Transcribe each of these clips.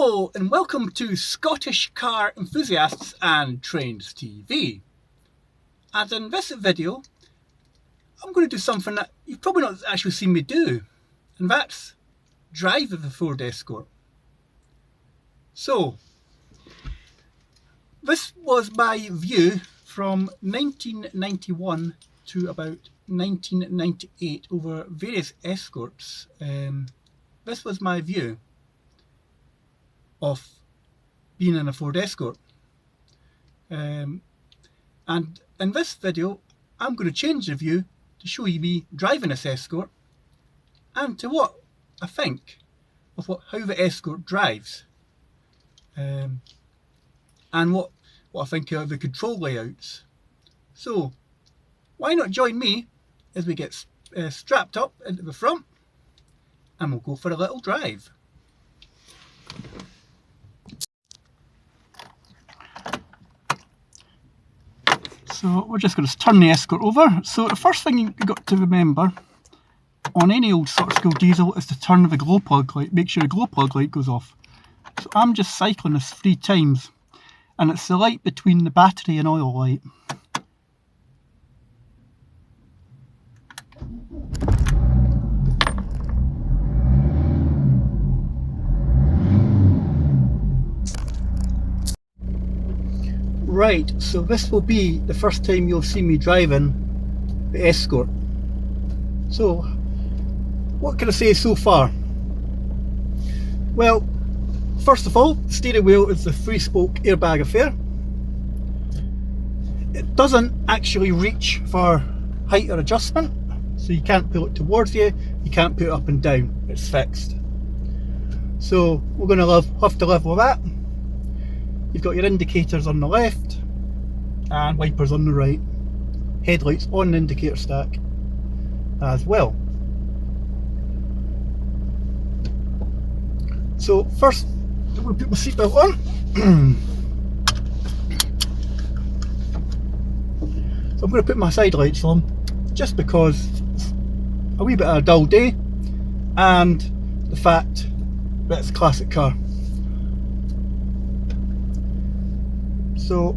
Hello and welcome to Scottish Car Enthusiasts and Trains TV. And in this video I'm going to do something that you've probably not actually seen me do, and that's drive the Ford Escort. So this was my view from 1991 to about 1998 over various Escorts. This was my view of being in a Ford Escort, and in this video I'm going to change the view to show you me driving this Escort and to what I think of how the Escort drives, and what I think of the control layouts. So why not join me as we get strapped up into the front and we'll go for a little drive. So we're just going to turn the Escort over. So the first thing you've got to remember on any old sort of school diesel is to turn the glow plug light. Make sure the glow plug light goes off. So I'm just cycling this 3 times, and it's the light between the battery and oil light. Right, so this will be the first time you'll see me driving the Escort. So, what can I say so far? Well, first of all, the steering wheel is the 3-spoke airbag affair. It doesn't actually reach for height or adjustment, so you can't pull it towards you, you can't put it up and down, it's fixed. So we're going to have to live with that. You've got your indicators on the left and wipers on the right. Headlights on the indicator stack as well. So first I'm going to put my seatbelt on. So I'm going to put my side lights on just because it's a wee bit of a dull day and the fact that it's a classic car. So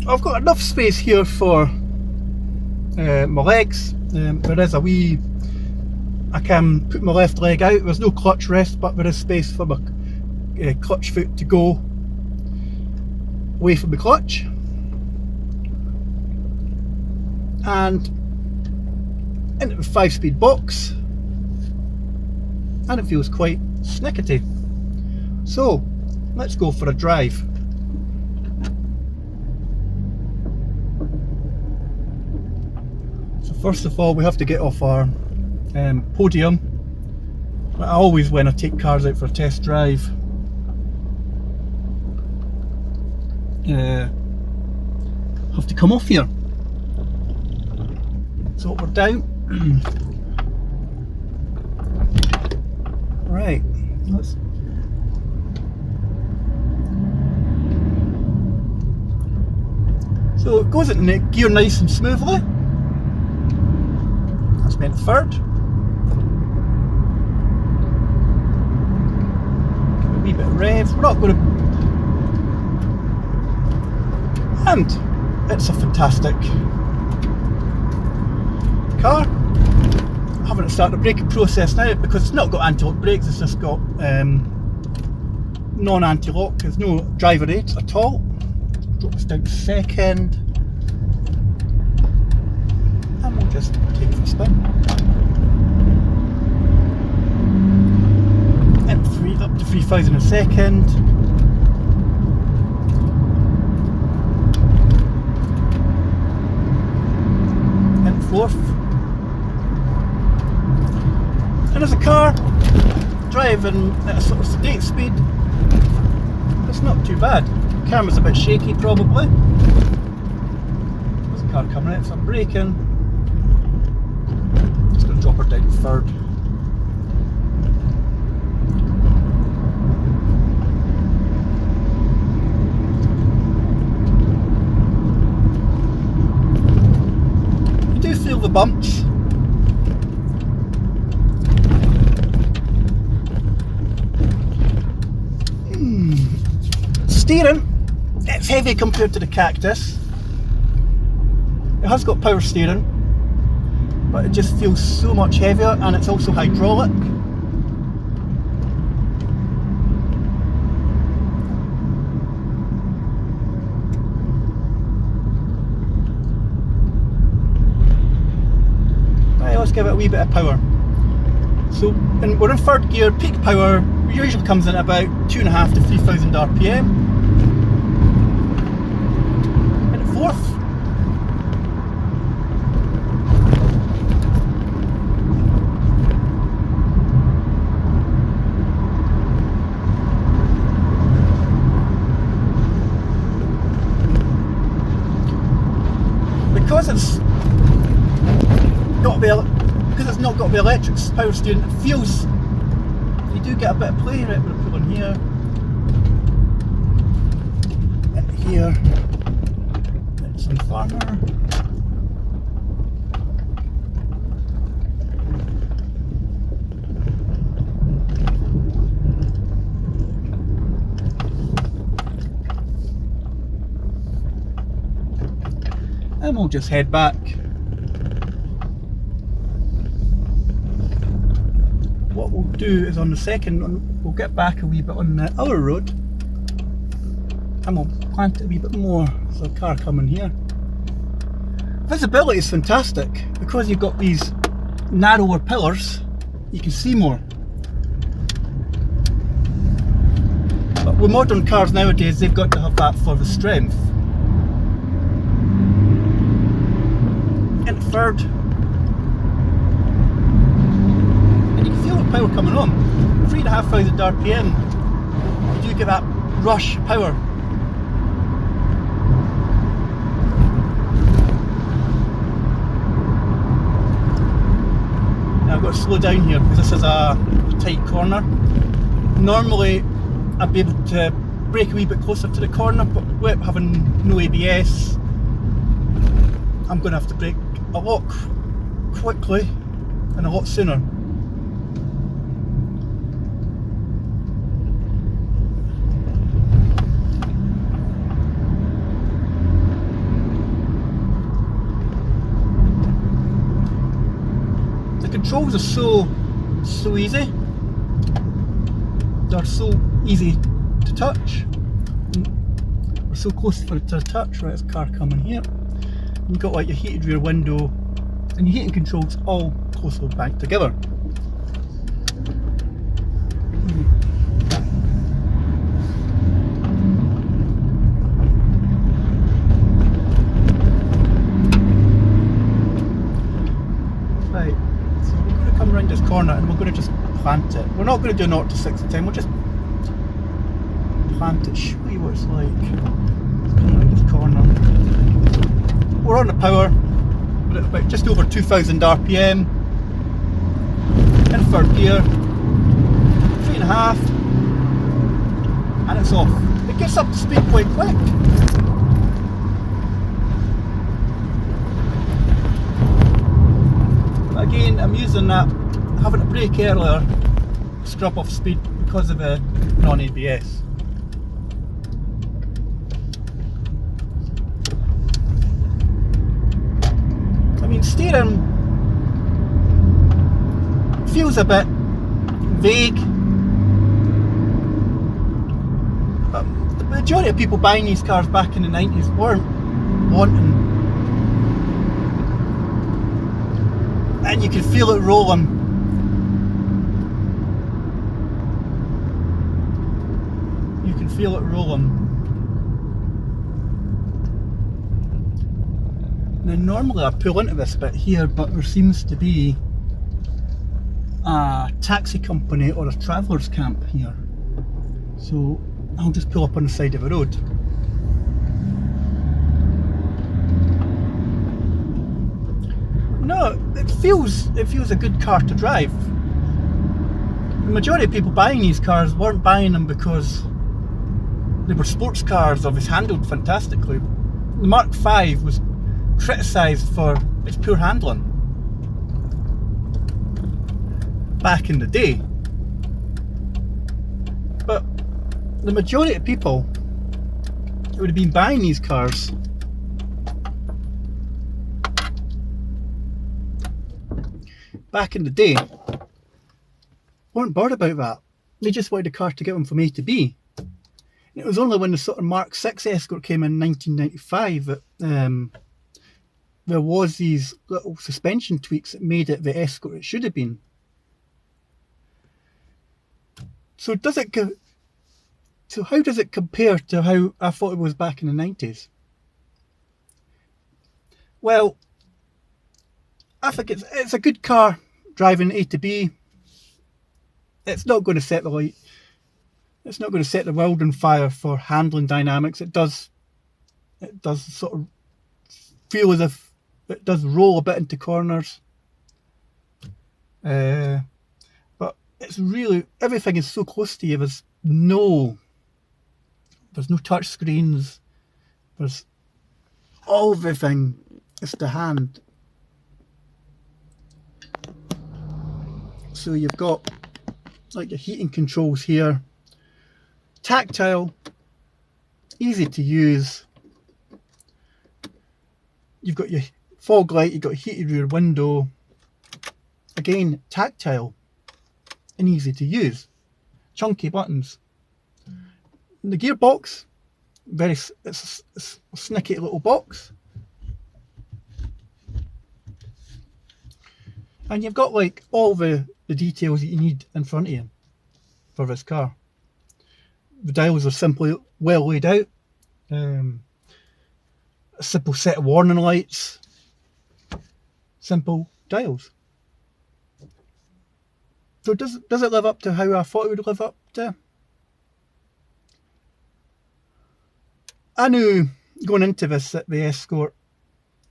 I've got enough space here for my legs. There is a wee, I can put my left leg out. There's no clutch rest, but there is space for my clutch foot to go away from the clutch. And into the 5-speed box, and it feels quite snickety. So let's go for a drive. So first of all we have to get off our podium. I always, when I take cars out for a test drive, have to come off here. So we're down. Right, let's so it goes into gear nice and smoothly. That's meant third. Give it a wee bit of rev. We're not going to. And it's a fantastic car. I haven't started the braking process now because it's not got anti-lock brakes, it's just got non-anti-lock. There's no driver aids at all. Drop this down to second, and we'll just take it for a spin. And up to 3,000 a second. And fourth. And as a car driving at a sort of sedate speed, it's not too bad. The camera's a bit shaky probably. There's a car coming out, so I'm braking. Just going to drop her down to third. You do feel the bumps. steering, it's heavy compared to the Cactus. It has got power steering, but it just feels so much heavier, and it's also hydraulic. Right, let's give it a wee bit of power. So, and we're in third gear. Peak power usually comes in at about 2.5 to 3,000 RPM. And at fourth, because it's not got the electric power steering, it feels, you do get a bit of play. Right, we're pulling here, and here, it's in farmer. And we'll just head back. What we'll do is on the second one, we'll get back a wee bit on the other road, and we'll plant it a wee bit more. There's a car coming here. Visibility is fantastic because you've got these narrower pillars, you can see more. But with modern cars nowadays, they've got to have that for the strength. And third, power coming on, 3,500 RPM, you do get that rush power. Now I've got to slow down here because this is a tight corner. Normally I'd be able to brake a wee bit closer to the corner, but with having no ABS, I'm going to have to brake a lot quickly and a lot sooner. The controls are so easy. They're so easy to touch. We're so close to the touch. Right, there's a car coming here. You've got like your heated rear window and your heating controls all closely back together. Right, so we're going to come around this corner and we're going to just plant it. We're not going to do 0 to 60 10, we'll just plant it, show you what it's like. Let's come around this corner. We're on the power, we're at about just over 2,000 RPM, in third gear, 3.5, and it's off. It gets up to speed quite quick. But again, I'm using that, having to brake earlier, scrub off speed because of the non-ABS. I mean, steering feels a bit vague, but the majority of people buying these cars back in the 90s weren't wanting, and you can feel it rolling. You can feel it rolling. Now normally I pull into this bit here, but there seems to be a taxi company or a travellers camp here, so I'll just pull up on the side of the road. No, it feels a good car to drive. The majority of people buying these cars weren't buying them because they were sports cars or was handled fantastically. The Mark V was criticised for its poor handling back in the day, but the majority of people that would have been buying these cars back in the day weren't bothered about that. They just wanted a car to get them from A to B. And it was only when the sort of Mark 6 Escort came in 1995 that there was these little suspension tweaks that made it the Escort it should have been. So how does it compare to how I thought it was back in the 90s? Well, I think it's a good car driving A to B. It's not going to set the light. It's not going to set the world on fire for handling dynamics. It does sort of feel as if it does roll a bit into corners. But it's really, everything is so close to you. There's no touch screens. There's everything is to hand. So you've got like your heating controls here, tactile, easy to use. You've got your fog light, you've got a heated rear window. Again, tactile and easy to use. Chunky buttons. And the gearbox, it's a snicky little box. And you've got like all the details that you need in front of you for this car. The dials are simply well laid out. A simple set of warning lights. Simple dials. So does it live up to how I thought it would live up to? I knew going into this that the Escort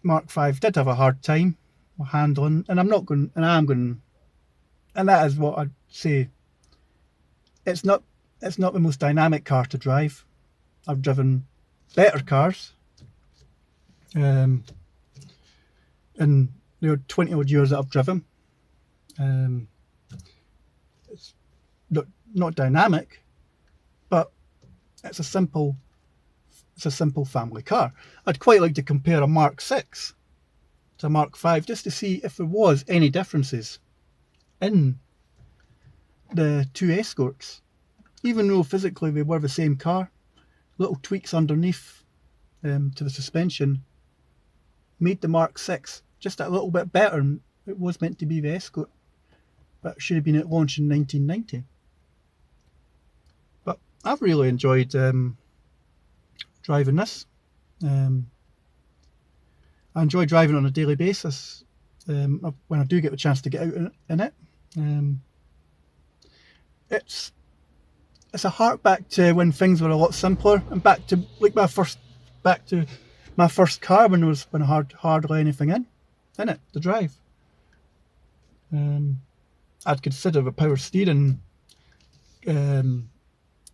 Mark V did have a hard time handling, and and that is what I'd say. It's not the most dynamic car to drive. I've driven better cars in the 20 odd years that I've driven. It's not dynamic, but it's a simple family car. I'd quite like to compare a Mark 6 to a Mark 5 just to see if there was any differences in the two Escorts. Even though physically they were the same car, little tweaks underneath to the suspension made the Mark 6 just a little bit better. And it was meant to be the Escort, but it should have been at launch in 1990. But I've really enjoyed driving this. I enjoy driving on a daily basis when I do get the chance to get out in it. It's a hark back to when things were a lot simpler, and back to my first car when I hardly anything in it to drive. I'd consider the power steering to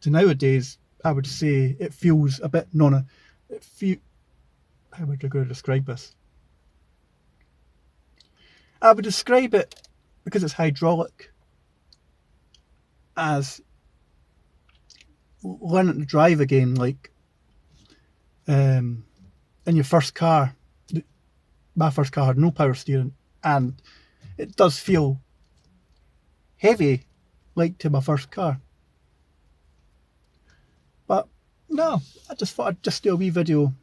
nowadays. I would say it feels a bit how would I go to describe this? I would describe it, because it's hydraulic, as learning to drive again, like in your first car. My first car had no power steering, and it does feel heavy like to my first car. But no, I just thought I'd just do a wee video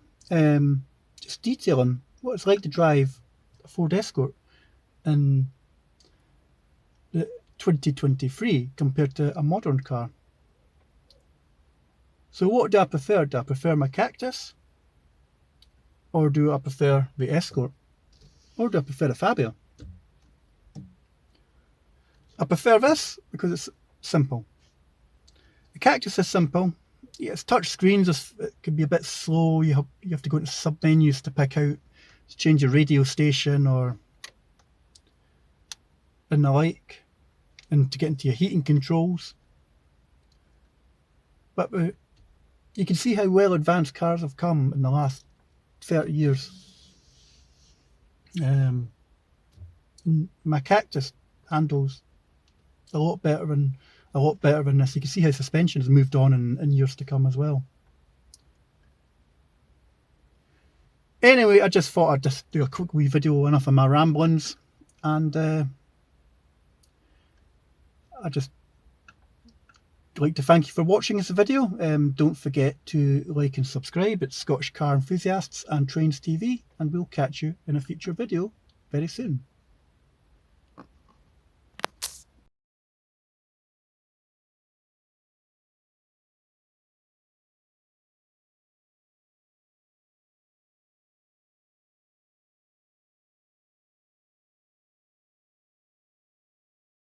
just detailing what it's like to drive a Ford Escort in the 2023 compared to a modern car. So what do I prefer? Do I prefer my Cactus? Or do I prefer the Escort? Or do I prefer the Fabia? I prefer this because it's simple. The Cactus is simple. Yeah, it's touch screens. It can be a bit slow. You have to go into sub menus to pick out to change your radio station or and the like, and to get into your heating controls. But you can see how well advanced cars have come in the last 30 years. My Cactus handles a lot better than this. You can see how suspension has moved on in years to come as well. Anyway, I just thought I'd just do a quick wee video, enough of my ramblings, and I just like to thank you for watching this video. Don't forget to like and subscribe. It's Scottish Car Enthusiasts and Trains TV, and we'll catch you in a future video very soon.